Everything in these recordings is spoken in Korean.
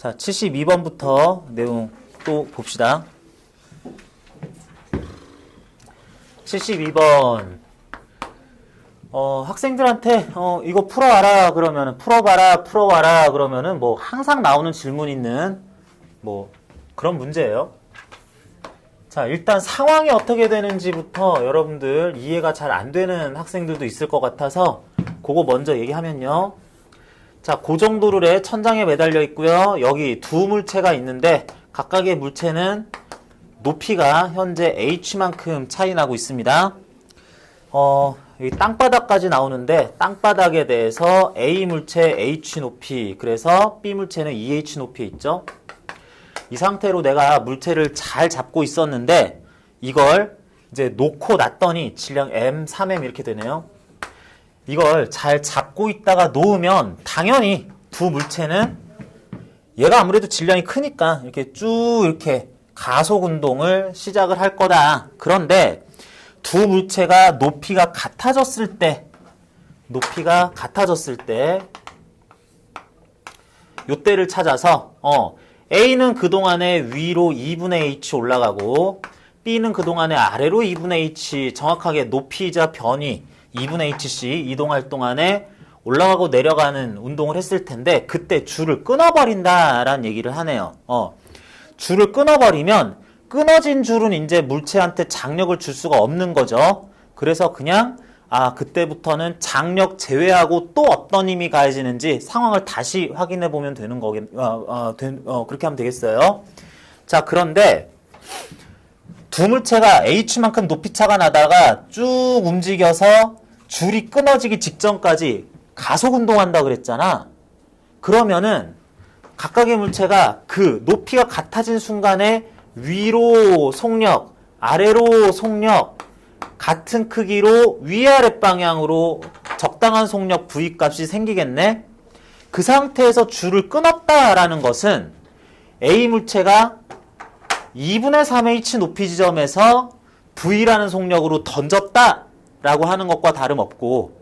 자, 72번부터 내용 또 봅시다. 72번. 학생들한테, 이거 풀어와라, 그러면은, 풀어와라, 그러면은, 뭐, 항상 나오는 질문 있는, 뭐, 그런 문제예요. 자, 일단 상황이 어떻게 되는지부터 여러분들 이해가 잘 안 되는 학생들도 있을 것 같아서, 그거 먼저 얘기하면요. 자, 고정도를에 천장에 매달려 있고요. 여기 두 물체가 있는데 각각의 물체는 높이가 현재 h만큼 차이 나고 있습니다. 여기 땅바닥까지 나오는데 땅바닥에 대해서 A 물체 h 높이, 그래서 B 물체는 2h 높이에 있죠. 이 상태로 내가 물체를 잘 잡고 있었는데 이걸 이제 놓고 놨더니 질량 m, 3m 이렇게 되네요. 이걸 잘 잡고 있다가 놓으면 당연히 두 물체는 얘가 아무래도 질량이 크니까 이렇게 쭉 이렇게 가속 운동을 시작을 할 거다. 그런데 두 물체가 높이가 같아졌을 때 요때를 찾아서 A는 그동안에 위로 2분의 h 올라가고 B는 그동안에 아래로 2분의 h, 정확하게 높이이자 변이 2분의 hc 이동할 동안에 올라가고 내려가는 운동을 했을 텐데 그때 줄을 끊어버린다라는 얘기를 하네요. 줄을 끊어버리면 끊어진 줄은 이제 물체한테 장력을 줄 수가 없는 거죠. 그래서 그냥 그때부터는 장력 제외하고 또 어떤 힘이 가해지는지 상황을 다시 확인해 보면 되는 그렇게 하면 되겠어요. 자, 그런데 두 물체가 h만큼 높이차가 나다가 쭉 움직여서 줄이 끊어지기 직전까지 가속 운동한다 그랬잖아. 그러면은 각각의 물체가 그 높이가 같아진 순간에 위로 속력, 아래로 속력, 같은 크기로 위아래 방향으로 적당한 속력 V 값이 생기겠네. 그 상태에서 줄을 끊었다라는 것은 A 물체가 2분의 3h 높이 지점에서 V라는 속력으로 던졌다라고 하는 것과 다름없고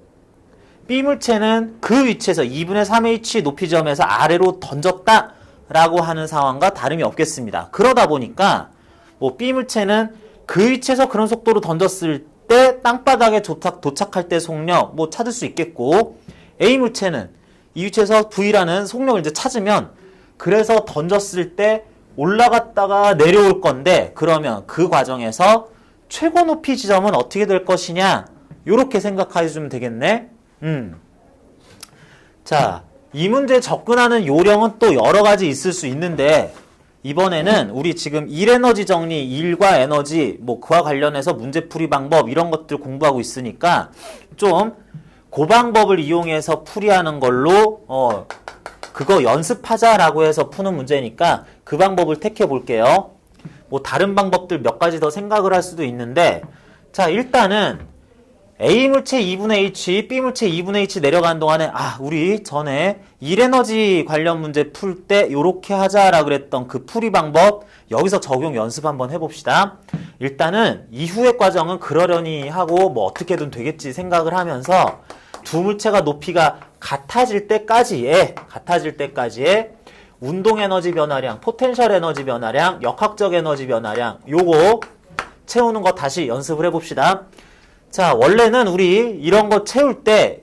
B 물체는 그 위치에서 2분의 3h 높이 지점에서 아래로 던졌다라고 하는 상황과 다름이 없겠습니다. 그러다 보니까 뭐 B 물체는 그 위치에서 그런 속도로 던졌을 때 땅바닥에 도착할 때 속력 뭐 찾을 수 있겠고 A 물체는 이 위치에서 V라는 속력을 이제 찾으면 그래서 던졌을 때 올라갔다가 내려올 건데 그러면 그 과정에서 최고 높이 지점은 어떻게 될 것이냐 이렇게 생각해 주면 되겠네. 자, 이 문제에 접근하는 요령은 또 여러 가지 있을 수 있는데 이번에는 우리 지금 1에너지 정리, 1과 에너지 뭐 그와 관련해서 문제풀이 방법 이런 것들 공부하고 있으니까 좀 그 방법을 이용해서 풀이하는 걸로 그거 연습하자라고 해서 푸는 문제니까 그 방법을 택해 볼게요. 뭐 다른 방법들 몇 가지 더 생각을 할 수도 있는데 자, 일단은 A 물체 2분의 H, B 물체 2분의 H 내려가는 동안에 우리 전에 1에너지 관련 문제 풀 때 요렇게 하자라 그랬던 그 풀이 방법 여기서 적용 연습 한번 해봅시다. 일단은 이후의 과정은 그러려니 하고 뭐 어떻게든 되겠지 생각을 하면서 두 물체가 높이가 같아질 때까지의 운동 에너지 변화량, 포텐셜 에너지 변화량, 역학적 에너지 변화량 요거 채우는 거 다시 연습을 해봅시다. 자, 원래는 우리 이런 거 채울 때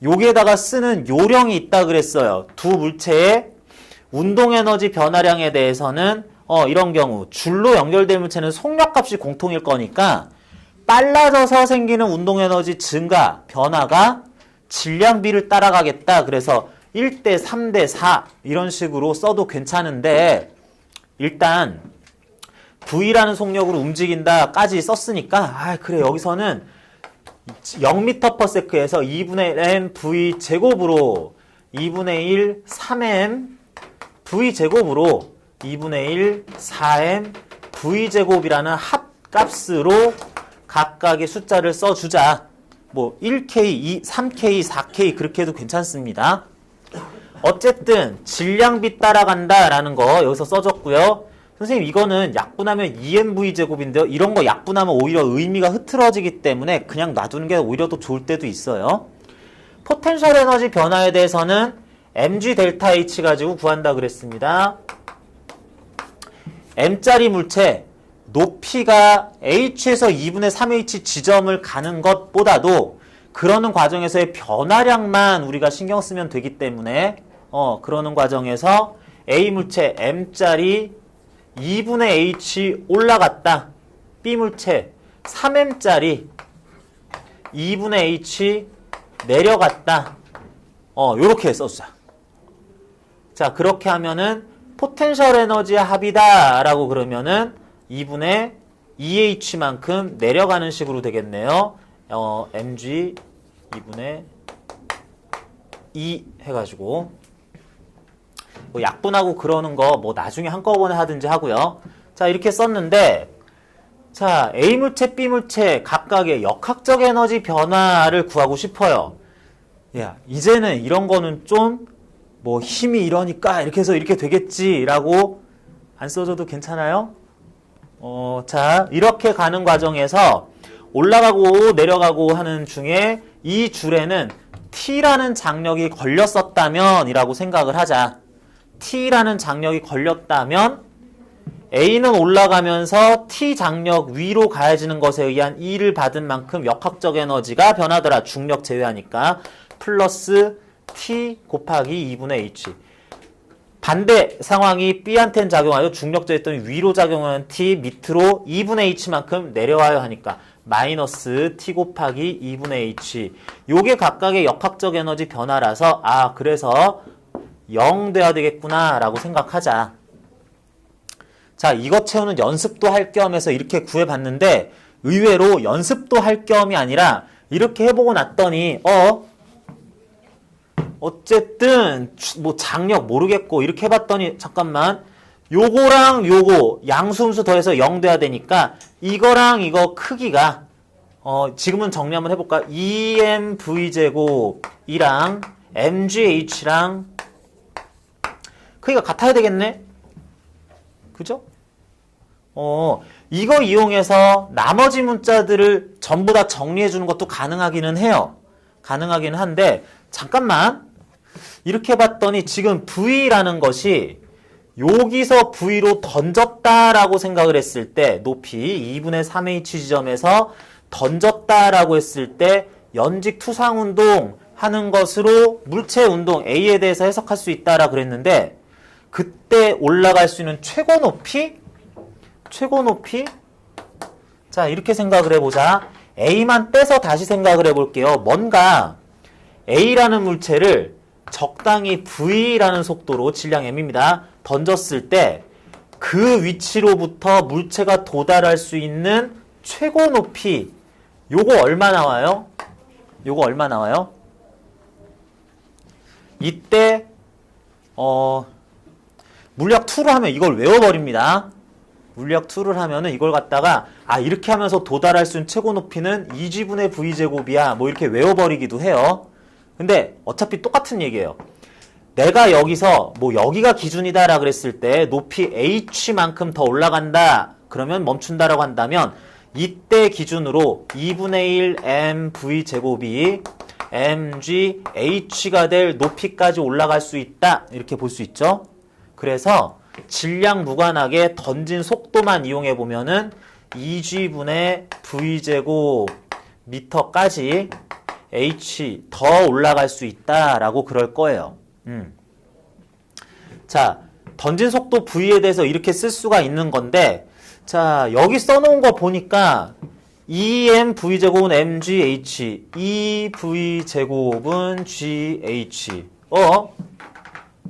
여기에다가 쓰는 요령이 있다 그랬어요. 두 물체의 운동 에너지 변화량에 대해서는 이런 경우 줄로 연결된 물체는 속력값이 공통일 거니까 빨라져서 생기는 운동 에너지 증가, 변화가 질량비를 따라가겠다. 그래서 1대 3대 4 이런 식으로 써도 괜찮은데 일단 V라는 속력으로 움직인다까지 썼으니까 그래 여기서는 0m/s에서 2분의 m v 제곱으로 2분의 1 3m v 제곱으로 2분의 1 4m v 제곱이라는 합값으로 각각의 숫자를 써주자. 뭐 1K, 3K, 4K 그렇게 해도 괜찮습니다. 어쨌든 질량비 따라간다라는 거 여기서 써줬고요. 선생님 이거는 약분하면 2mv 제곱인데요. 이런 거 약분하면 오히려 의미가 흐트러지기 때문에 그냥 놔두는 게 오히려 더 좋을 때도 있어요. 포텐셜 에너지 변화에 대해서는 mg 델타 h 가지고 구한다 그랬습니다. m짜리 물체 높이가 h에서 2분의 3h 지점을 가는 것보다도 그러는 과정에서의 변화량만 우리가 신경 쓰면 되기 때문에 그러는 과정에서 A 물체 m짜리 2분의 h 올라갔다. B 물체 3m짜리 2분의 h 내려갔다. 요렇게 써주자. 자, 그렇게 하면은 포텐셜 에너지의 합이다 라고 그러면은 2분의 2h만큼 내려가는 식으로 되겠네요. mg 2분의 2 해가지고 뭐 약분하고 그러는 거 뭐 나중에 한꺼번에 하든지 하고요. 자, 이렇게 썼는데 자, A 물체, B 물체 각각의 역학적 에너지 변화를 구하고 싶어요. 야, 이제는 이런 거는 좀 뭐 힘이 이러니까 이렇게 해서 이렇게 되겠지라고 안 써줘도 괜찮아요? 자, 이렇게 가는 과정에서 올라가고 내려가고 하는 중에 이 줄에는 T라는 장력이 걸렸었다면 이라고 생각을 하자. T라는 장력이 걸렸다면 A는 올라가면서 T 장력 위로 가해지는 것에 의한 E를 받은 만큼 역학적 에너지가 변하더라. 중력 제외하니까. 플러스 T 곱하기 2분의 H. 반대 상황이 B한테는 작용하여 중력 제했더니 위로 작용하는 T 밑으로 2분의 H만큼 내려와야 하니까 마이너스 T 곱하기 2분의 H. 요게 각각의 역학적 에너지 변화라서 그래서 0 돼야 되겠구나 라고 생각하자. 자, 이것 채우는 연습도 할 겸해서 이렇게 구해봤는데 의외로 연습도 할 겸이 아니라 이렇게 해보고 났더니 어쨌든 뭐 장력 모르겠고 이렇게 해봤더니 잠깐만 요거랑 요거 양수음수 더해서 0 돼야 되니까 이거랑 이거 크기가 지금은 정리 한번 해볼까? 2mv제곱이랑 mgh랑 크기가 같아야 되겠네? 그죠? 이거 이용해서 나머지 문자들을 전부 다 정리해 주는 것도 가능하기는 해요. 가능하기는 한데 잠깐만 이렇게 봤더니 지금 V라는 것이 여기서 V로 던졌다라고 생각을 했을 때 높이 2분의 3h 지점에서 던졌다라고 했을 때 연직 투상운동 하는 것으로 물체 운동 A에 대해서 해석할 수 있다라 그랬는데 그때 올라갈 수 있는 최고 높이? 자, 이렇게 생각을 해보자. A만 빼서 다시 생각을 해볼게요. 뭔가 A라는 물체를 적당히 V라는 속도로 질량 m입니다. 던졌을 때 그 위치로부터 물체가 도달할 수 있는 최고 높이 요거 얼마 나와요? 이때 물리학 2를 하면 이걸 외워버립니다. 물리학 2를 하면은 이걸 갖다가 이렇게 하면서 도달할 수 있는 최고 높이는 2g분의 v제곱이야 뭐 이렇게 외워버리기도 해요. 근데 어차피 똑같은 얘기예요. 내가 여기서 뭐 여기가 기준이다라 그랬을 때 높이 h만큼 더 올라간다 그러면 멈춘다라고 한다면 이때 기준으로 2분의 1 mv제곱이 mg h가 될 높이까지 올라갈 수 있다 이렇게 볼 수 있죠. 그래서 질량 무관하게 던진 속도만 이용해 보면은 2g분의 v제곱 미터까지 h 더 올라갈 수 있다라고 그럴 거예요. 자, 던진 속도 v에 대해서 이렇게 쓸 수가 있는 건데 자, 여기 써놓은 거 보니까 2mv제곱은 mgh 2v제곱은 gh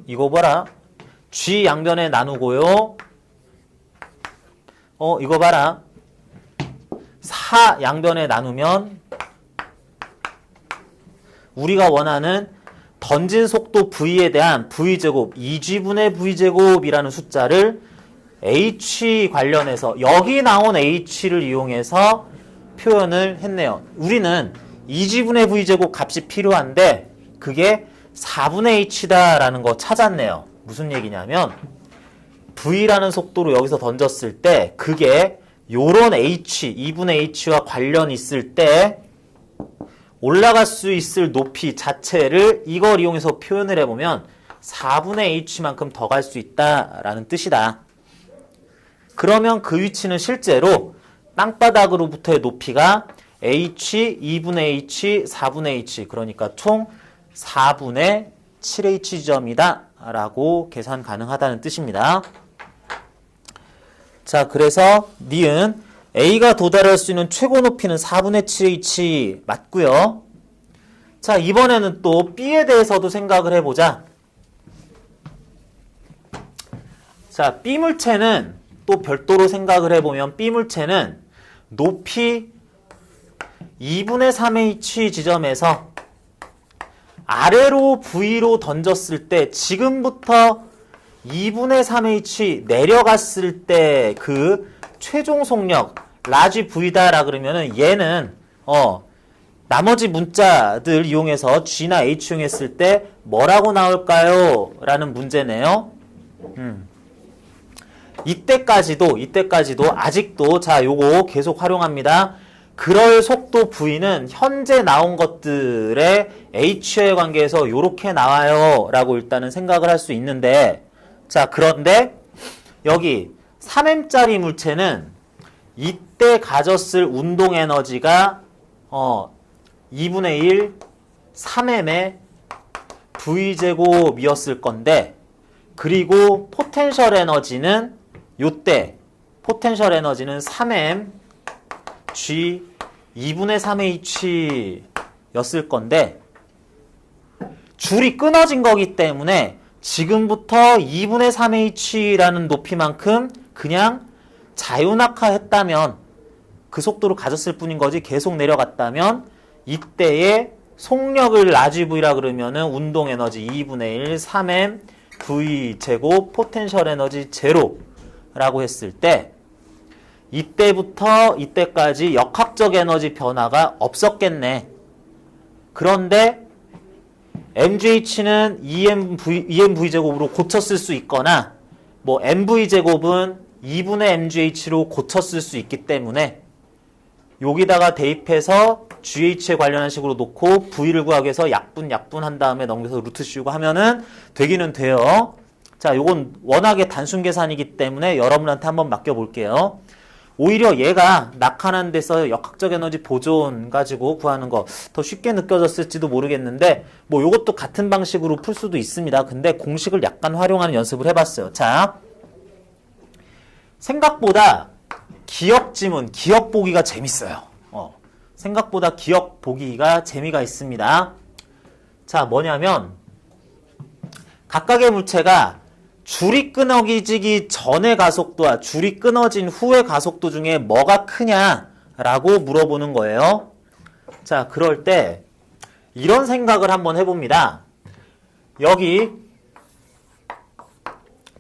이거 봐라. g 양변에 나누고요. 이거 봐라. 4 양변에 나누면 우리가 원하는 던진 속도 v에 대한 v제곱 2g분의 v제곱이라는 숫자를 h 관련해서 여기 나온 h를 이용해서 표현을 했네요. 우리는 2g분의 v제곱 값이 필요한데 그게 4분의 h다라는 거 찾았네요. 무슨 얘기냐면 v라는 속도로 여기서 던졌을 때 그게 요런 h, 2분의 h와 관련이 있을 때 올라갈 수 있을 높이 자체를 이걸 이용해서 표현을 해보면 4분의 h만큼 더 갈 수 있다라는 뜻이다. 그러면 그 위치는 실제로 땅바닥으로부터의 높이가 h, 2분의 h, 4분의 h, 그러니까 총 4분의 7h 지점이다 라고 계산 가능하다는 뜻입니다. 자, 그래서 니은 A가 도달할 수 있는 최고 높이는 4분의 7h 맞고요. 자, 이번에는 또 B에 대해서도 생각을 해보자. 자, B 물체는 또 별도로 생각을 해보면 B 물체는 높이 2분의 3h 지점에서 아래로 V로 던졌을 때 지금부터 2분의 3h 내려갔을 때 그 최종 속력 라지 V다라 그러면은 얘는 나머지 문자들 이용해서 G나 H 이용했을 때 뭐라고 나올까요? 라는 문제네요. 이때까지도 아직도 자 요거 계속 활용합니다. 그럴 속도 V는 현재 나온 것들의 H의 관계에서 요렇게 나와요 라고 일단은 생각을 할 수 있는데, 자 그런데 여기 3M짜리 물체는 이때 가졌을 운동 에너지가 2분의 1 3M의 V제곱이었을 건데, 그리고 포텐셜 에너지는 요때 포텐셜 에너지는 3M G 2분의 3H 였을 건데, 줄이 끊어진 거기 때문에 지금부터 2분의 3H라는 높이만큼 그냥 자유낙하했다면 그 속도로 가졌을 뿐인 거지, 계속 내려갔다면 이때의 속력을 라지 V라 그러면은 운동 에너지 2분의 1 3M V 제곱 포텐셜 에너지 제로라고 했을 때 이때부터 이때까지 역학적 에너지 변화가 없었겠네. 그런데 MGH는 EMV 제곱으로 고쳤을 수 있거나 뭐 MV 제곱은 2분의 MGH로 고쳤을 수 있기 때문에 여기다가 대입해서 GH에 관련한 식으로 놓고 V를 구하기 위해서 약분 한 다음에 넘겨서 루트 씌우고 하면은 되기는 돼요. 자, 요건 워낙에 단순 계산이기 때문에 여러분한테 한번 맡겨볼게요. 오히려 얘가 낙하한 데서 역학적 에너지 보존 가지고 구하는 거 더 쉽게 느껴졌을지도 모르겠는데, 뭐 요것도 같은 방식으로 풀 수도 있습니다. 근데 공식을 약간 활용하는 연습을 해봤어요. 자, 생각보다 기억 지문, 기억 보기가 재밌어요. 생각보다 기억 보기가 재미가 있습니다. 자, 뭐냐면 각각의 물체가 줄이 끊어지기 전의 가속도와 줄이 끊어진 후의 가속도 중에 뭐가 크냐라고 물어보는 거예요. 자, 그럴 때 이런 생각을 한번 해봅니다. 여기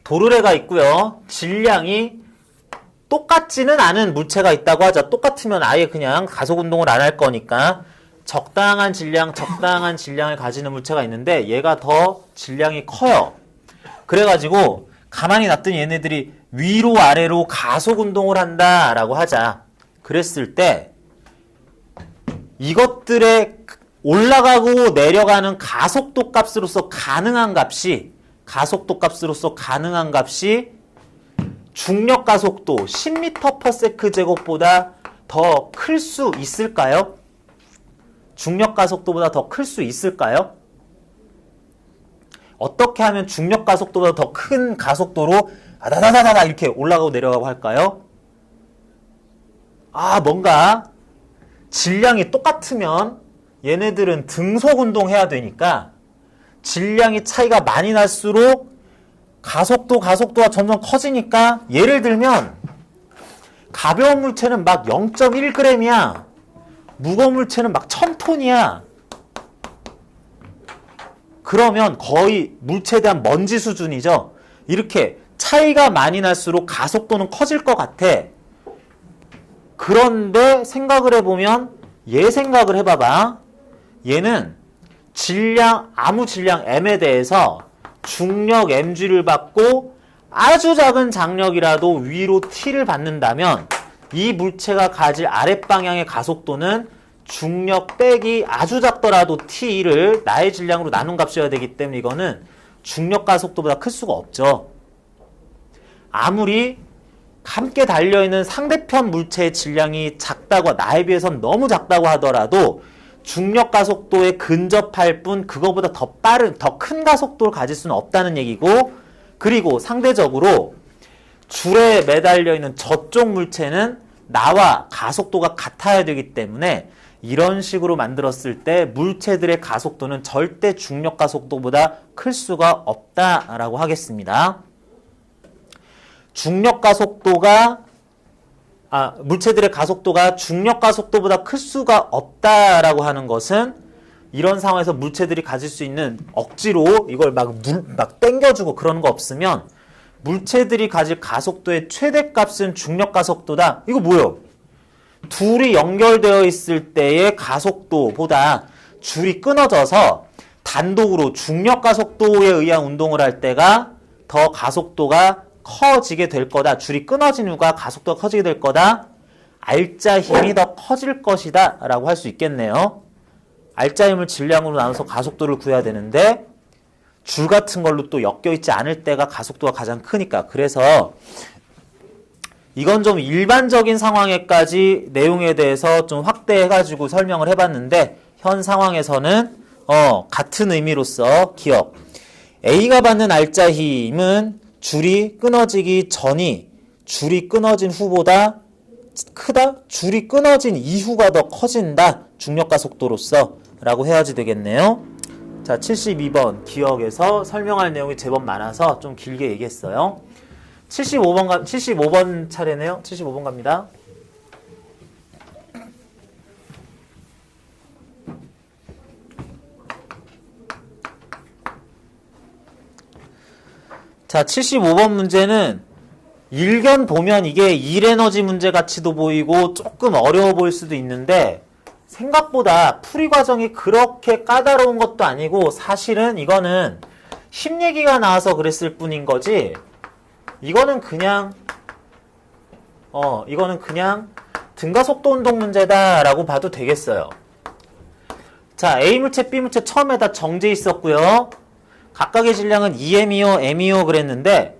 도르래가 있고요. 질량이 똑같지는 않은 물체가 있다고 하자. 똑같으면 아예 그냥 가속운동을 안 할 거니까 적당한 질량을 가지는 물체가 있는데 얘가 더 질량이 커요. 그래가지고 가만히 놨더니 얘네들이 위로 아래로 가속운동을 한다라고 하자. 그랬을 때 이것들의 올라가고 내려가는 가속도 값으로서 가능한 값이 중력 가속도 10m/s 제곱보다 더 클 수 있을까요? 중력 가속도보다 더 클 수 있을까요? 어떻게 하면 중력 가속도보다 더 큰 가속도로 아다다다다 이렇게 올라가고 내려가고 할까요? 뭔가 질량이 똑같으면 얘네들은 등속 운동해야 되니까 질량이 차이가 많이 날수록 가속도가 점점 커지니까, 예를 들면 가벼운 물체는 막 0.1g이야. 무거운 물체는 막 1000톤이야. 그러면 거의 물체에 대한 먼지 수준이죠. 이렇게 차이가 많이 날수록 가속도는 커질 것 같아. 그런데 생각을 해보면 얘 생각을 해봐봐. 얘는 아무 질량 m에 대해서 중력 mg를 받고 아주 작은 장력이라도 위로 t를 받는다면 이 물체가 가질 아랫방향의 가속도는 중력 빼기 아주 작더라도 t를 나의 질량으로 나눈 값이어야 되기 때문에 이거는 중력 가속도보다 클 수가 없죠. 아무리 함께 달려있는 상대편 물체의 질량이 작다고, 나에 비해서는 너무 작다고 하더라도 중력 가속도에 근접할 뿐 그거보다 더 빠른, 더 큰 가속도를 가질 수는 없다는 얘기고, 그리고 상대적으로 줄에 매달려 있는 저쪽 물체는 나와 가속도가 같아야 되기 때문에 이런 식으로 만들었을 때 물체들의 가속도는 절대 중력 가속도보다 클 수가 없다라고 하겠습니다. 물체들의 가속도가 중력 가속도보다 클 수가 없다라고 하는 것은 이런 상황에서 물체들이 가질 수 있는 억지로 이걸 막 당겨주고 그러는 거 없으면 물체들이 가질 가속도의 최대값은 중력 가속도다. 이거 뭐예요? 둘이 연결되어 있을 때의 가속도보다 줄이 끊어져서 단독으로 중력 가속도에 의한 운동을 할 때가 더 가속도가 커지게 될 거다. 줄이 끊어진 이유가 가속도가 커지게 될 거다. 알짜 힘이 더 커질 것이다 라고 할 수 있겠네요. 알짜 힘을 질량으로 나눠서 가속도를 구해야 되는데 줄 같은 걸로 또 엮여있지 않을 때가 가속도가 가장 크니까. 그래서 이건 좀 일반적인 상황에까지 내용에 대해서 좀 확대해가지고 설명을 해봤는데 현 상황에서는 같은 의미로서 기억. A가 받는 알짜 힘은 줄이 끊어지기 전이 줄이 끊어진 후보다 크다? 줄이 끊어진 이후가 더 커진다. 중력 가속도로서 라고 해야지 되겠네요. 자, 72번 기억에서 설명할 내용이 제법 많아서 좀 길게 얘기했어요. 75번 차례네요. 75번 갑니다. 자, 75번 문제는 일견 보면 이게 1에너지 문제 같이도 보이고 조금 어려워 보일 수도 있는데 생각보다 풀이 과정이 그렇게 까다로운 것도 아니고 사실은 이거는 힘 얘기가 나와서 그랬을 뿐인 거지 이거는 그냥 등가속도 운동 문제다라고 봐도 되겠어요. 자, A물체, B물체 처음에 다 정제 있었고요. 각각의 질량은 2m이요, m이요 그랬는데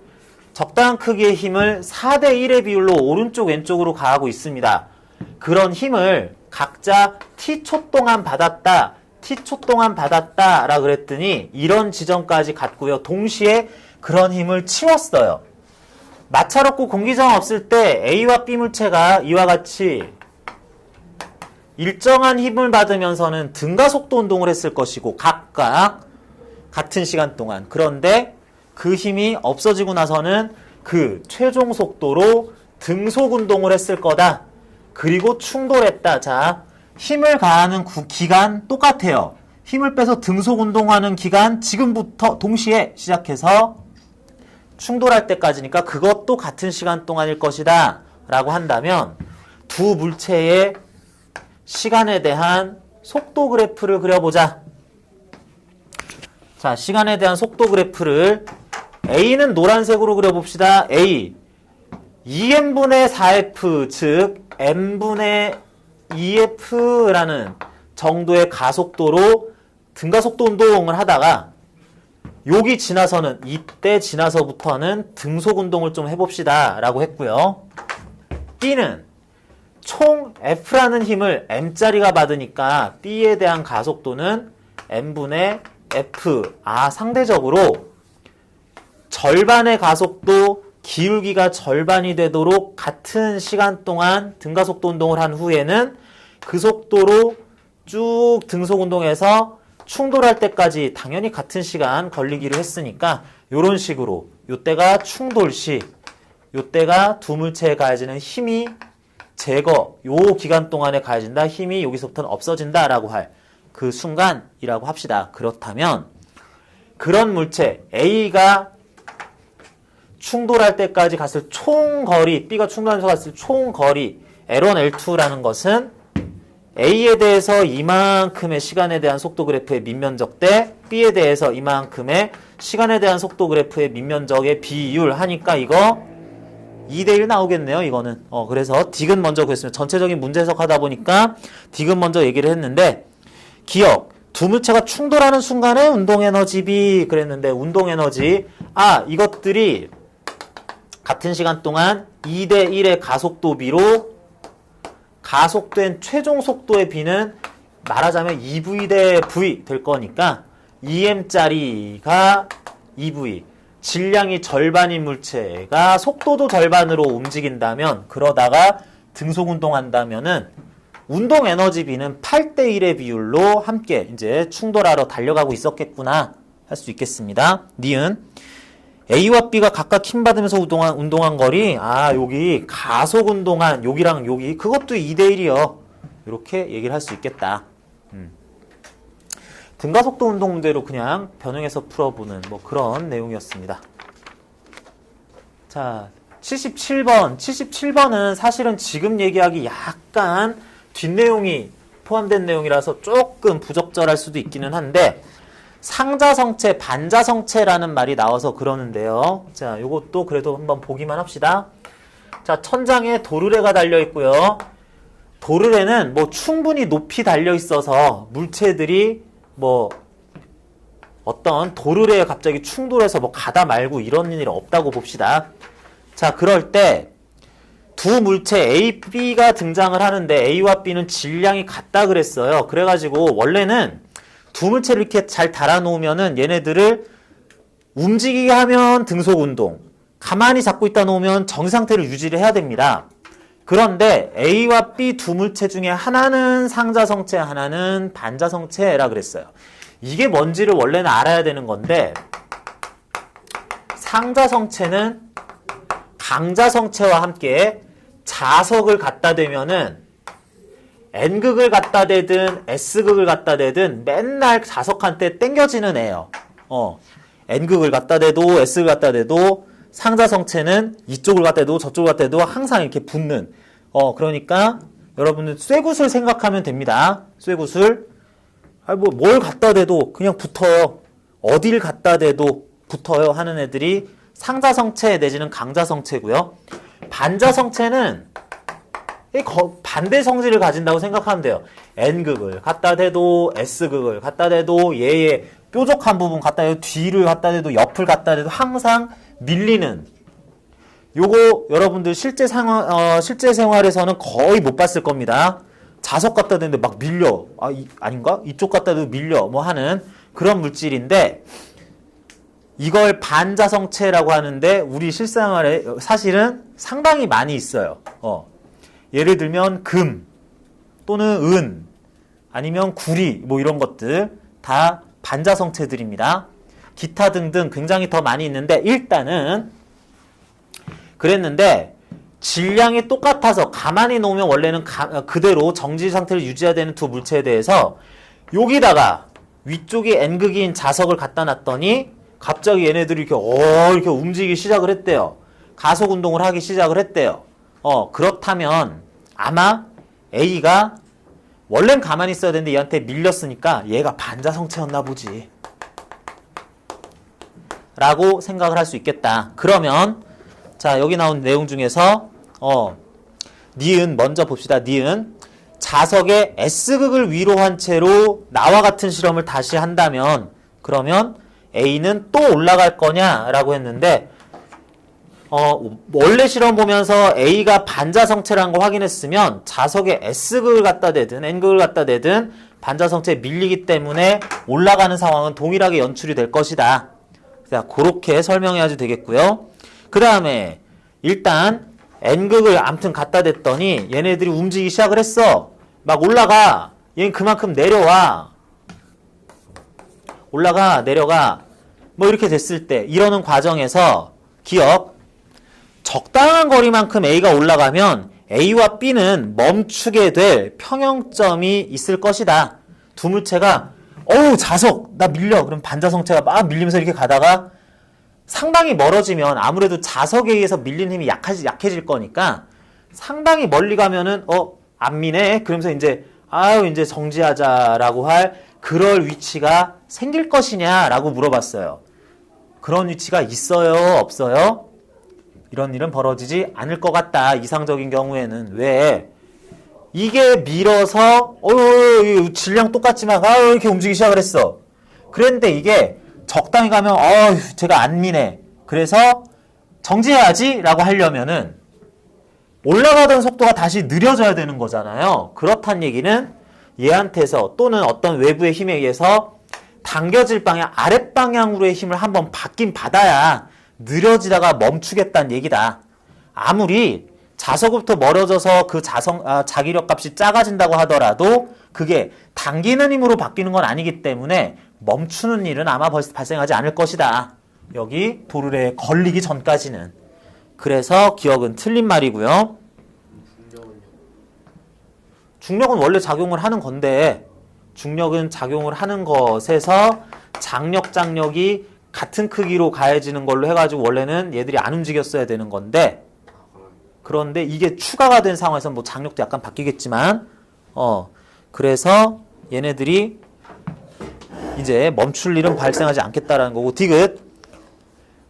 적당한 크기의 힘을 4대 1의 비율로 오른쪽 왼쪽으로 가하고 있습니다. 그런 힘을 각자 t초 동안 받았다, t초 동안 받았다 라 그랬더니 이런 지점까지 갔고요. 동시에 그런 힘을 치웠어요. 마찰없고 공기저항 없을 때 A와 B물체가 이와 같이 일정한 힘을 받으면서는 등가속도 운동을 했을 것이고 각각 같은 시간 동안. 그런데 그 힘이 없어지고 나서는 그 최종 속도로 등속 운동을 했을 거다. 그리고 충돌했다. 자, 힘을 가하는 기간 똑같아요. 힘을 빼서 등속 운동하는 기간 지금부터 동시에 시작해서 충돌할 때까지니까 그것도 같은 시간 동안일 것이다 라고 한다면 두 물체의 시간에 대한 속도 그래프를 그려보자. 자, 시간에 대한 속도 그래프를 A는 노란색으로 그려봅시다. A 2m분의 4f 즉 m분의 2f라는 정도의 가속도로 등가속도 운동을 하다가 여기 지나서는 이때 지나서부터는 등속 운동을 좀 해봅시다 라고 했고요. B는 총 F라는 힘을 M짜리가 받으니까 B에 대한 가속도는 M분의 F. 상대적으로 절반의 가속도 기울기가 절반이 되도록 같은 시간 동안 등가속도 운동을 한 후에는 그 속도로 쭉 등속 운동해서 충돌할 때까지 당연히 같은 시간 걸리기로 했으니까 이런 식으로 요때가 충돌 시 요때가 두 물체에 가해지는 힘이 요 기간 동안에 가해진다. 힘이 여기서부터는 없어진다 라고 할 그 순간이라고 합시다. 그렇다면 그런 물체 A가 충돌할 때까지 갔을 총거리, B가 충돌하면서 갔을 총거리 L1, L2라는 것은 A에 대해서 이만큼의 시간에 대한 속도 그래프의 밑면적 대 B에 대해서 이만큼의 시간에 대한 속도 그래프의 밑면적의 비율 하니까 이거 2대1 나오겠네요, 이거는. 그래서 딕은 먼저 구했습니다. 전체적인 문제 해석하다 보니까 딕은 먼저 얘기를 했는데, 기억. 두 물체가 충돌하는 순간에 운동에너지 B 그랬는데, 운동에너지. 이것들이 같은 시간 동안 2대1의 가속도 B로 가속된 최종 속도의 B는 말하자면 2V 대 V 될 거니까, EM짜리가 2V. 질량이 절반인 물체가 속도도 절반으로 움직인다면, 그러다가 등속운동한다면은 운동 에너지 B는 8대1의 비율로 함께 이제 충돌하러 달려가고 있었겠구나 할 수 있겠습니다. 니은 A와 B가 각각 힘받으면서 운동한 거리, 여기 가속 운동한 여기랑 여기 그것도 2대1이요. 이렇게 얘기를 할 수 있겠다. 등가속도 운동 문제로 그냥 변형해서 풀어보는 뭐 그런 내용이었습니다. 자, 77번. 77번은 사실은 지금 얘기하기 약간 뒷내용이 포함된 내용이라서 조금 부적절할 수도 있기는 한데, 상자성체, 반자성체라는 말이 나와서 그러는데요. 자, 요것도 그래도 한번 보기만 합시다. 자, 천장에 도르래가 달려 있고요. 도르래는 뭐 충분히 높이 달려 있어서 물체들이 뭐 어떤 도르래에 갑자기 충돌해서 뭐 가다 말고 이런 일이 없다고 봅시다. 자, 그럴 때 두 물체 A, B가 등장을 하는데 A와 B는 질량이 같다 그랬어요. 그래가지고 원래는 두 물체를 이렇게 잘 달아놓으면은 얘네들을 움직이게 하면 등속운동, 가만히 잡고 있다 놓으면 정상태를 유지를 해야 됩니다. 그런데 A와 B 두 물체 중에 하나는 상자성체, 하나는 반자성체라 그랬어요. 이게 뭔지를 원래는 알아야 되는 건데, 상자성체는 강자성체와 함께 자석을 갖다 대면은 N극을 갖다 대든 S극을 갖다 대든 맨날 자석한테 땡겨지는 애예요. N극을 갖다 대도 S극을 갖다 대도 상자성체는 이쪽을 갖다 대도 저쪽을 갖다 대도 항상 이렇게 붙는. 그러니까 여러분들 쇠구슬 생각하면 됩니다. 쇠구슬. 뭘 갖다 대도 그냥 붙어요. 어딜 갖다 대도 붙어요 하는 애들이 상자성체 내지는 강자성체고요. 반자성체는 반대 성질을 가진다고 생각하면 돼요. N극을 갖다 대도 S극을 갖다 대도 얘의 뾰족한 부분 갖다 대도 뒤를 갖다 대도 옆을 갖다 대도 항상 밀리는, 요거 여러분들 실제 생활에서는 거의 못 봤을 겁니다. 자석 갖다 대는데 막 밀려. 아닌가? 이쪽 갖다 대도 밀려. 뭐 하는 그런 물질인데, 이걸 반자성체라고 하는데 우리 실생활에 사실은 상당히 많이 있어요. 예를 들면 금 또는 은 아니면 구리 뭐 이런 것들 다 반자성체들입니다. 기타 등등 굉장히 더 많이 있는데, 일단은 그랬는데 질량이 똑같아서 가만히 놓으면 원래는 그대로 정지 상태를 유지해야 되는 두 물체에 대해서 여기다가 위쪽이 N극인 자석을 갖다 놨더니 갑자기 얘네들이 이렇게 움직이기 시작을 했대요. 가속 운동을 하기 시작을 했대요. 그렇다면 아마 A가 원래는 가만히 있어야 되는데 얘한테 밀렸으니까 얘가 반자성체였나 보지 라고 생각을 할 수 있겠다. 그러면 자, 여기 나온 내용 중에서 니은 먼저 봅시다. 니은 자석의 S극을 위로 한 채로 나와 같은 실험을 다시 한다면 그러면 A는 또 올라갈 거냐라고 했는데, 원래 실험 보면서 A가 반자성체라는 거 확인했으면 자석에 S극을 갖다 대든 N극을 갖다 대든 반자성체에 밀리기 때문에 올라가는 상황은 동일하게 연출이 될 것이다. 자, 그렇게 설명해야지 되겠고요. 그 다음에 일단 N극을 아무튼 갖다 댔더니 얘네들이 움직이기 시작을 했어. 막 올라가. 얘는 그만큼 내려와. 올라가, 내려가. 뭐 이렇게 됐을 때 이러는 과정에서 기억, 적당한 거리만큼 A가 올라가면 A와 B는 멈추게 될 평형점이 있을 것이다. 두 물체가 자석 나 밀려. 그럼 반자성체가 막 밀리면서 이렇게 가다가 상당히 멀어지면 아무래도 자석에 의해서 밀린 힘이 약해질 거니까 상당히 멀리 가면은 안 미네. 그러면서 이제 정지하자라고 할 그럴 위치가 생길 것이냐라고 물어봤어요. 그런 위치가 있어요, 없어요? 이런 일은 벌어지지 않을 것 같다. 이상적인 경우에는. 왜? 이게 밀어서 질량 똑같지만 이렇게 움직이기 시작을 했어. 그랬는데 이게 적당히 가면 제가 안 미네. 그래서 정지해야지 라고 하려면은 올라가던 속도가 다시 느려져야 되는 거잖아요. 그렇단 얘기는 얘한테서 또는 어떤 외부의 힘에 의해서 당겨질 방향, 아랫방향으로의 힘을 한번 받긴 받아야 느려지다가 멈추겠다는 얘기다. 아무리 자석부터 멀어져서 그 자기력 값이 작아진다고 하더라도 그게 당기는 힘으로 바뀌는 건 아니기 때문에 멈추는 일은 아마 발생하지 않을 것이다. 여기 도르래에 걸리기 전까지는. 그래서 기억은 틀린 말이고요. 중력은 원래 작용을 하는 건데 중력은 작용을 하는 것에서 장력, 장력이 같은 크기로 가해지는 걸로 해가지고 원래는 얘들이 안 움직였어야 되는 건데 그런데 이게 추가가 된 상황에서 뭐 장력도 약간 바뀌겠지만 그래서 얘네들이 이제 멈출 일은 발생하지 않겠다라는 거고 디귿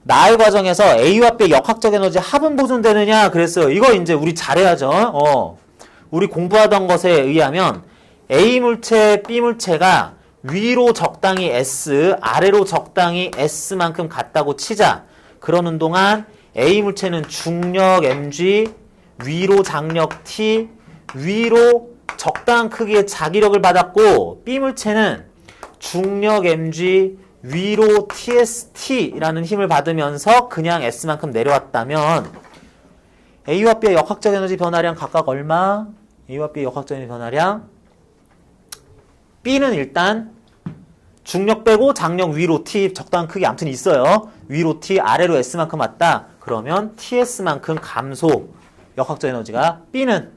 나의 과정에서 A와 B의 역학적 에너지 합은 보존되느냐 그랬어요. 이거 이제 우리 잘해야죠. 우리 공부하던 것에 의하면 A 물체, B 물체가 위로 적당히 S, 아래로 적당히 S만큼 같다고 치자. 그러는 동안 A 물체는 중력 mg, 위로 장력 T, 위로 적당한 크기의 자기력을 받았고 B 물체는 중력 mg, 위로 TST라는 힘을 받으면서 그냥 S만큼 내려왔다면 A와 B의 역학적 에너지 변화량 각각 얼마? A와 B의 역학적 에너지 변화량 B는 일단 중력 빼고 장력 위로 T 적당한 크기 아무튼 있어요. 위로 T 아래로 S만큼 왔다. 그러면 TS만큼 감소 역학적 에너지가 B는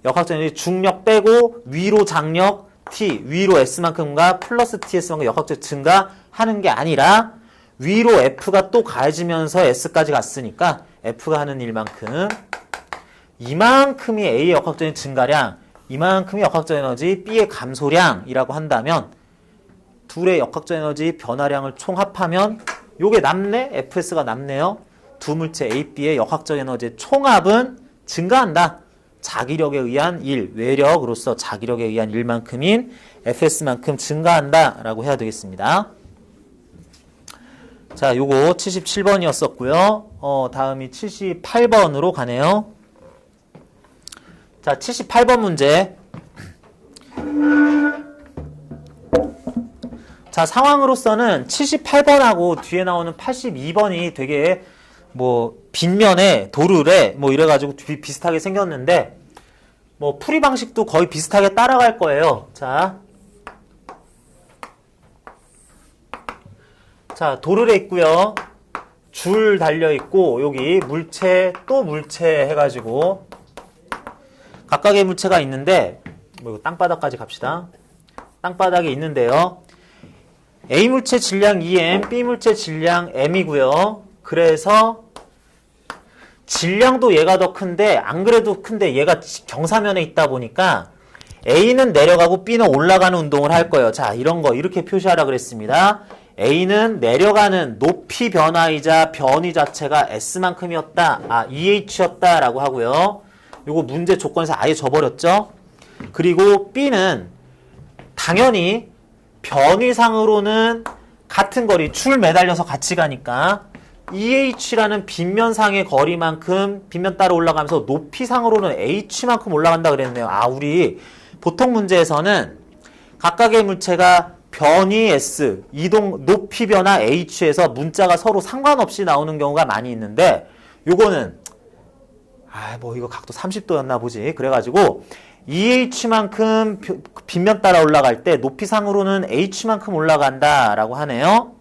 역학적 에너지 중력 빼고 위로 장력 T 위로 S만큼과 플러스 TS만큼 역학적 증가하는 게 아니라 위로 F가 또 가해지면서 S까지 갔으니까 F가 하는 일만큼 이만큼이 A의 역학적 증가량 이만큼이 역학적 에너지 B의 감소량이라고 한다면 둘의 역학적 에너지 변화량을 총합하면 요게 남네? FS가 남네요. 두 물체 A, B의 역학적 에너지의 총합은 증가한다. 자기력에 의한 1, 외력으로서 자기력에 의한 1만큼인 FS만큼 증가한다 라고 해야 되겠습니다. 자, 요거 77번이었었고요. 다음이 78번으로 가네요. 자, 78번 문제. 자, 상황으로서는 78번하고 뒤에 나오는 82번이 되게 뭐 빗면에 도르래 뭐 이래가지고 비슷하게 생겼는데 뭐 풀이 방식도 거의 비슷하게 따라갈 거예요. 자, 도르래 있고요. 줄 달려 있고 여기 물체 또 물체 해가지고 각각의 물체가 있는데 뭐 땅바닥까지 갑시다. 땅바닥에 있는데요. A 물체 질량 EM, B 물체 질량 M이고요. 그래서 질량도 얘가 더 큰데 안 그래도 큰데 얘가 경사면에 있다 보니까 A는 내려가고 B는 올라가는 운동을 할 거예요. 자, 이런 거 이렇게 표시하라 그랬습니다. A는 내려가는 높이 변화이자 변이 자체가 S만큼이었다. EH였다 라고 하고요. 요거 문제 조건에서 아예 져버렸죠. 그리고 B는 당연히 변위상으로는 같은 거리, 줄 매달려서 같이 가니까 EH라는 빗면상의 거리만큼 빗면 따라 올라가면서 높이상으로는 H만큼 올라간다 그랬네요. 우리 보통 문제에서는 각각의 물체가 변위 S, 이동 높이 변화 H에서 문자가 서로 상관없이 나오는 경우가 많이 있는데 요거는 뭐 이거 각도 30도였나 보지. 그래가지고 EH만큼 빗면 따라 올라갈 때 높이상으로는 H만큼 올라간다 라고 하네요.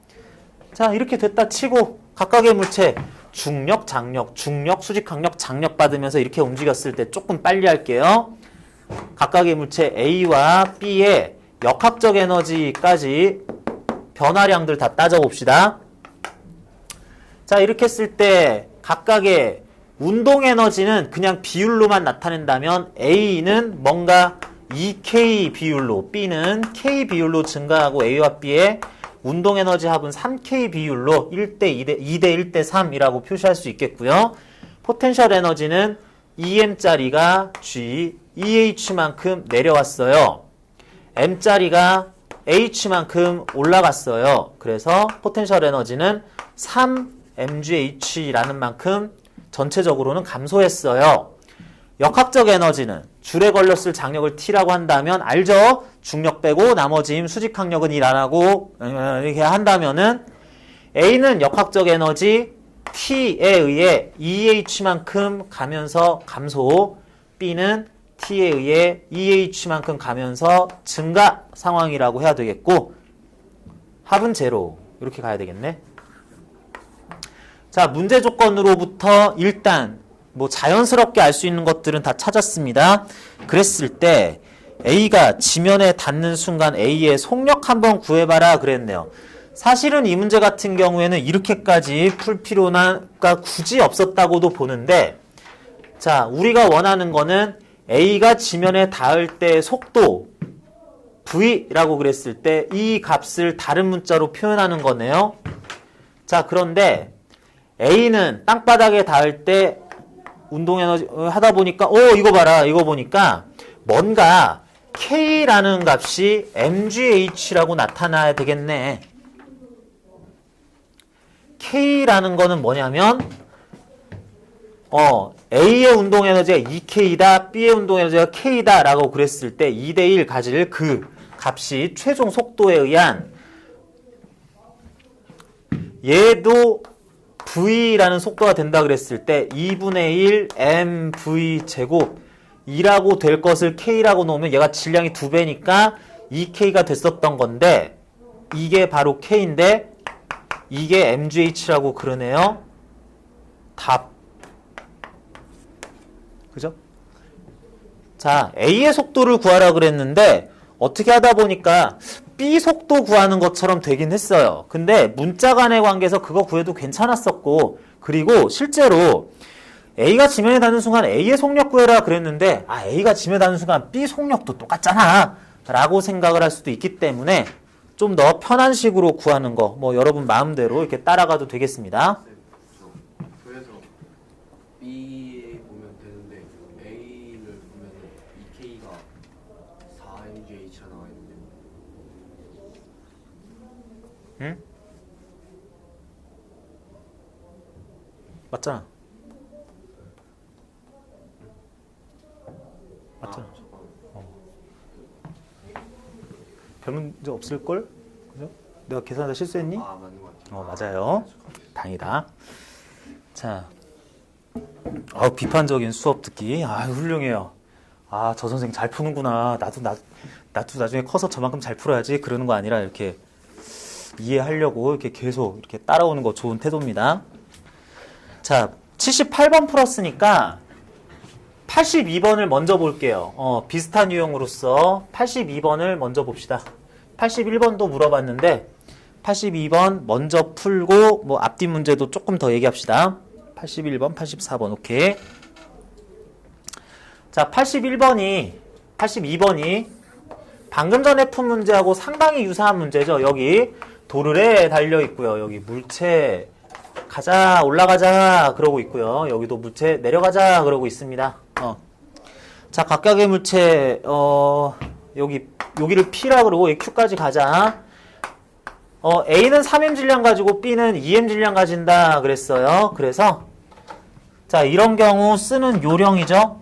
자, 이렇게 됐다 치고 각각의 물체 중력, 장력, 중력, 수직 강력, 장력 받으면서 이렇게 움직였을 때 조금 빨리 할게요. 각각의 물체 A와 B의 역학적 에너지까지 변화량들 다 따져봅시다. 자, 이렇게 했을 때 각각의 운동 에너지는 그냥 비율로만 나타낸다면 A는 뭔가 2K 비율로, B는 K 비율로 증가하고 A와 B의 운동 에너지 합은 3K 비율로 1대 2대 1대 3이라고 표시할 수 있겠고요. 포텐셜 에너지는 EM짜리가 G, EH만큼 내려왔어요. M짜리가 H만큼 올라갔어요. 그래서 포텐셜 에너지는 3mgh라는 만큼 전체적으로는 감소했어요. 역학적 에너지는 줄에 걸렸을 장력을 T라고 한다면 알죠? 중력 빼고 나머지 힘 수직항력은 1 안 하고 이렇게 한다면은 A는 역학적 에너지 T에 의해 EH만큼 가면서 감소, B는 T에 의해 EH만큼 가면서 증가 상황이라고 해야 되겠고 합은 제로 이렇게 가야 되겠네. 자, 문제 조건으로부터 일단 뭐 자연스럽게 알 수 있는 것들은 다 찾았습니다. 그랬을 때 A가 지면에 닿는 순간 A의 속력 한번 구해봐라 그랬네요. 사실은 이 문제 같은 경우에는 이렇게까지 풀 필요가 굳이 없었다고도 보는데, 자, 우리가 원하는 거는 A가 지면에 닿을 때 속도 V라고 그랬을 때 이 값을 다른 문자로 표현하는 거네요. 자, 그런데 A는 땅바닥에 닿을 때 운동에너지 하다 보니까 이거 봐라. 이거 보니까 뭔가 K라는 값이 mgh라고 나타나야 되겠네. K라는 거는 뭐냐면 A의 운동에너지가 2K다, B의 운동에너지가 K다 라고 그랬을 때 2대1 가질 그 값이 최종 속도에 의한 얘도 V라는 속도가 된다 그랬을 때 2분의 1 mv 제곱 이라고 될 것을 K라고 놓으면 얘가 질량이 2배니까 2K가 됐었던 건데 이게 바로 K인데 이게 mgh라고 그러네요. 답. 그죠? 자, A의 속도를 구하라 그랬는데 어떻게 하다 보니까 B 속도 구하는 것처럼 되긴 했어요. 근데 문자 간의 관계에서 그거 구해도 괜찮았었고, 그리고 실제로 A가 지면에 닿는 순간 A의 속력 구해라 그랬는데 A가 지면에 닿는 순간 B 속력도 똑같잖아 라고 생각을 할 수도 있기 때문에 좀 더 편한 식으로 구하는 거 뭐 여러분 마음대로 이렇게 따라가도 되겠습니다. 그래서 B에 보면 되는데 A를 보면 2K가 4mgh가 나와 있는데. 응? 맞잖아. 맞잖아. 별 문제 없을걸? 그죠? 내가 계산하다 실수했니? 맞는 것 같아요. 맞아요. 다행이다. 자, 비판적인 수업 듣기. 훌륭해요. 저 선생 잘 푸는구나. 나도 나중에 커서 저만큼 잘 풀어야지. 그러는 거 아니라 이렇게 이해하려고 이렇게 계속 이렇게 따라오는 거 좋은 태도입니다. 자, 78번 풀었으니까 82번을 먼저 볼게요. 비슷한 유형으로서 82번을 먼저 봅시다. 81번도 물어봤는데 82번 먼저 풀고 뭐 앞뒤 문제도 조금 더 얘기합시다. 81번, 84번 오케이. 자, 82번이 방금 전에 푼 문제하고 상당히 유사한 문제죠. 여기 도르래 달려 있고요. 여기 물체 가자 올라가자 그러고 있고요. 여기도 물체 내려가자 그러고 있습니다. 자, 각각의 물체 여기를 P라 그러고 Q까지 가자. A는 3m 질량 가지고 B는 2m 질량 가진다 그랬어요. 그래서 자, 이런 경우 쓰는 요령이죠.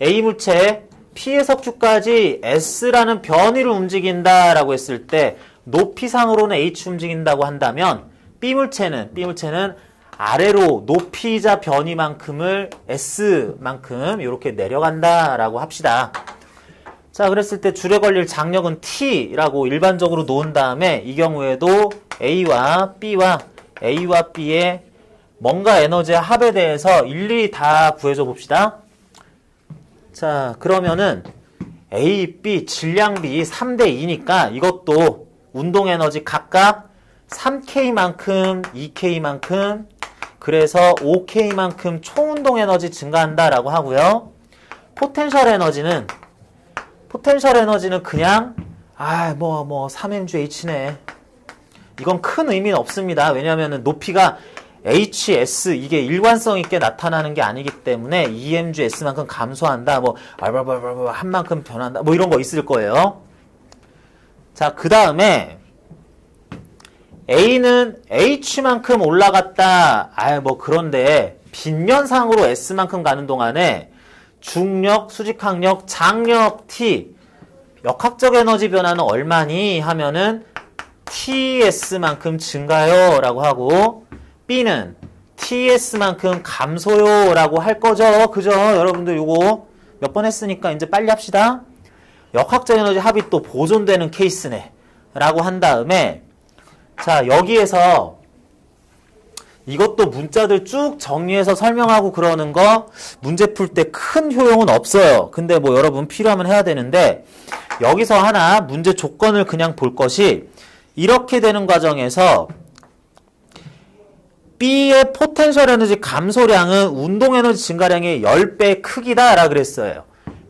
A 물체 P에서 Q까지 S라는 변위를 움직인다 라고 했을 때 높이상으로는 H 움직인다고 한다면 B 물체는 아래로 높이자 변위만큼을 S만큼 이렇게 내려간다 라고 합시다. 자, 그랬을 때 줄에 걸릴 장력은 T라고 일반적으로 놓은 다음에 이 경우에도 A와 B의 뭔가 에너지의 합에 대해서 일일이 다 구해줘 봅시다. 자, 그러면은 A, B, 질량비 3대2니까 이것도 운동에너지 각각 3K만큼, 2K만큼, 그래서 5K만큼 총운동에너지 증가한다라고 하고요. 포텐셜 에너지는 그냥 3mgh네. 이건 큰 의미는 없습니다. 왜냐하면 높이가 HS 이게 일관성 있게 나타나는 게 아니기 때문에 EMGS만큼 감소한다. 뭐 한 만큼 변한다. 뭐 이런 거 있을 거예요. 자, 그 다음에 A는 H만큼 올라갔다. 뭐 그런데 빗면상으로 S만큼 가는 동안에 중력, 수직항력, 장력 T 역학적 에너지 변화는 얼마니 하면은 TS만큼 증가요 라고 하고 B는 TS만큼 감소요 라고 할 거죠. 그죠? 여러분들 요거 몇 번 했으니까 이제 빨리 합시다. 역학적 에너지 합이 또 보존되는 케이스네 라고 한 다음에 자, 여기에서 이것도 문자들 쭉 정리해서 설명하고 그러는 거 문제 풀 때 큰 효용은 없어요. 근데 뭐 여러분 필요하면 해야 되는데 여기서 하나 문제 조건을 그냥 볼 것이 이렇게 되는 과정에서 B의 포텐셜 에너지 감소량은 운동 에너지 증가량의 10배 크기다 라 그랬어요.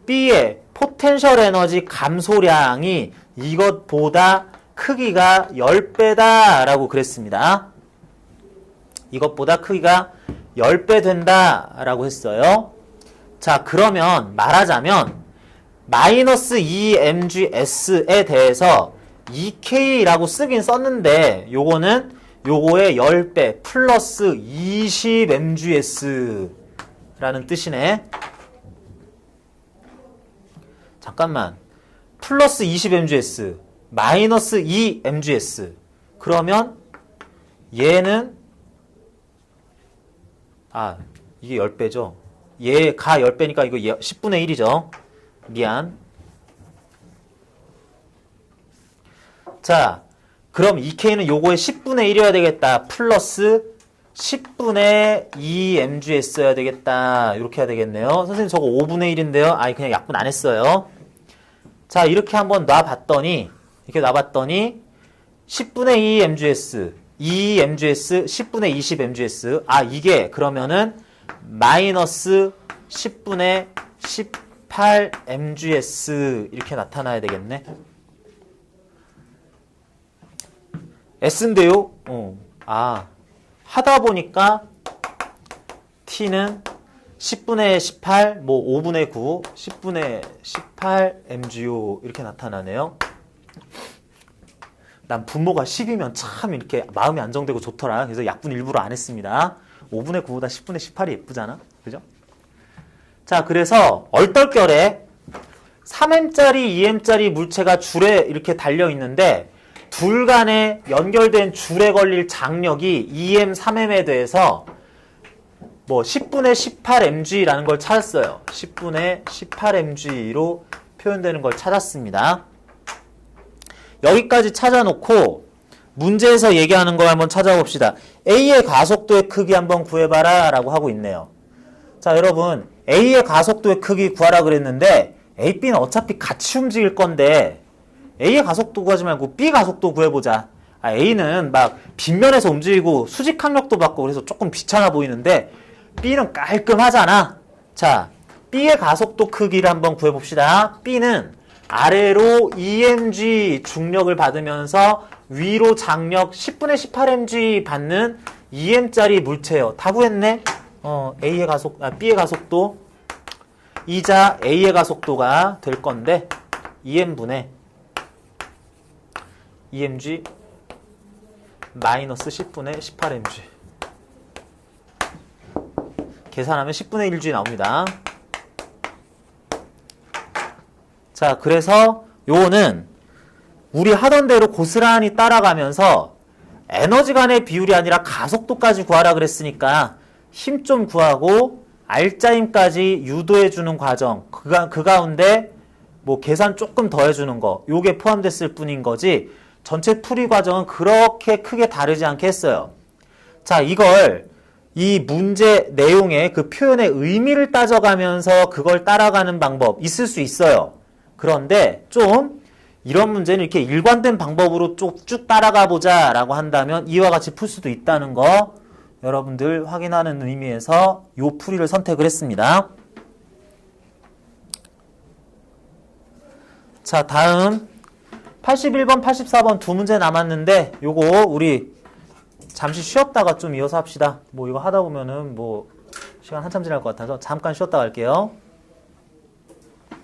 B의 포텐셜 에너지 감소량이 이것보다 크기가 10배다 라고 그랬습니다. 이것보다 크기가 10배 된다 라고 했어요. 자, 그러면 말하자면 마이너스 2mgs에 대해서 2k라고 쓰긴 썼는데 요거는 요거의 10배 플러스 20mgs 라는 뜻이네. 잠깐만. 플러스 20mgs 마이너스 2mgs 그러면 얘는 이게 10배죠. 얘가 10배니까 이거 10분의 1이죠. 미안. 자, 그럼 2K는 요거의 10분의 1이어야 되겠다. 플러스 10분의 2mgs여야 되겠다. 이렇게 해야 되겠네요. 선생님 저거 5분의 1인데요. 그냥 약분 안 했어요. 자, 이렇게 한번 놔봤더니 10분의 2mgs 2mgs 10분의 20mgs 이게 그러면은 마이너스 10분의 18mgs 이렇게 나타나야 되겠네. S인데요. 하다 보니까 T는 10분의 18, 뭐 5분의 9, 10분의 18 mgo 이렇게 나타나네요. 난 분모가 10이면 참 이렇게 마음이 안정되고 좋더라. 그래서 약분 일부러 안 했습니다. 5분의 9보다 10분의 18이 예쁘잖아. 그죠? 자, 그래서 얼떨결에 3m짜리, 2m짜리 물체가 줄에 이렇게 달려 있는데 둘 간에 연결된 줄에 걸릴 장력이 2m, 3m에 대해서 뭐 10분의 18mg라는 걸 찾았어요. 10분의 18mg로 표현되는 걸 찾았습니다. 여기까지 찾아놓고 문제에서 얘기하는 걸 한번 찾아봅시다. A의 가속도의 크기 한번 구해봐라 라고 하고 있네요. 자, 여러분 A의 가속도의 크기 구하라 그랬는데 A, B는 어차피 같이 움직일 건데 A의 가속도 구하지 말고 B 가속도 구해보자. A는 막 빗면에서 움직이고 수직항력도 받고 그래서 조금 귀찮아 보이는데 B는 깔끔하잖아. 자, B의 가속도 크기를 한번 구해봅시다. B는 아래로 EMG 중력을 받으면서 위로 장력 10분의 18mg 받는 2m짜리 물체예요. 다 구했네? B의 가속도 이자 A의 가속도가 될 건데 EM분의 EMG 마이너스 10분의 18mg 계산하면 10분의 1g 나옵니다. 자, 그래서 요거는 우리 하던 대로 고스란히 따라가면서 에너지 간의 비율이 아니라 가속도까지 구하라 그랬으니까 힘 좀 구하고 알짜힘까지 유도해주는 과정 그 가운데 뭐 계산 조금 더 해주는 거 요게 포함됐을 뿐인 거지 전체 풀이 과정은 그렇게 크게 다르지 않게 했어요. 자, 이걸 이 문제 내용의 그 표현의 의미를 따져가면서 그걸 따라가는 방법 있을 수 있어요. 그런데 좀 이런 문제는 이렇게 일관된 방법으로 쭉 따라가 보자 라고 한다면 이와 같이 풀 수도 있다는 거 여러분들 확인하는 의미에서 요 풀이를 선택을 했습니다. 자, 다음 81번, 84번 두 문제 남았는데 요거 우리 잠시 쉬었다가 좀 이어서 합시다. 뭐 이거 하다 보면은 뭐 시간 한참 지날 것 같아서 잠깐 쉬었다 갈게요.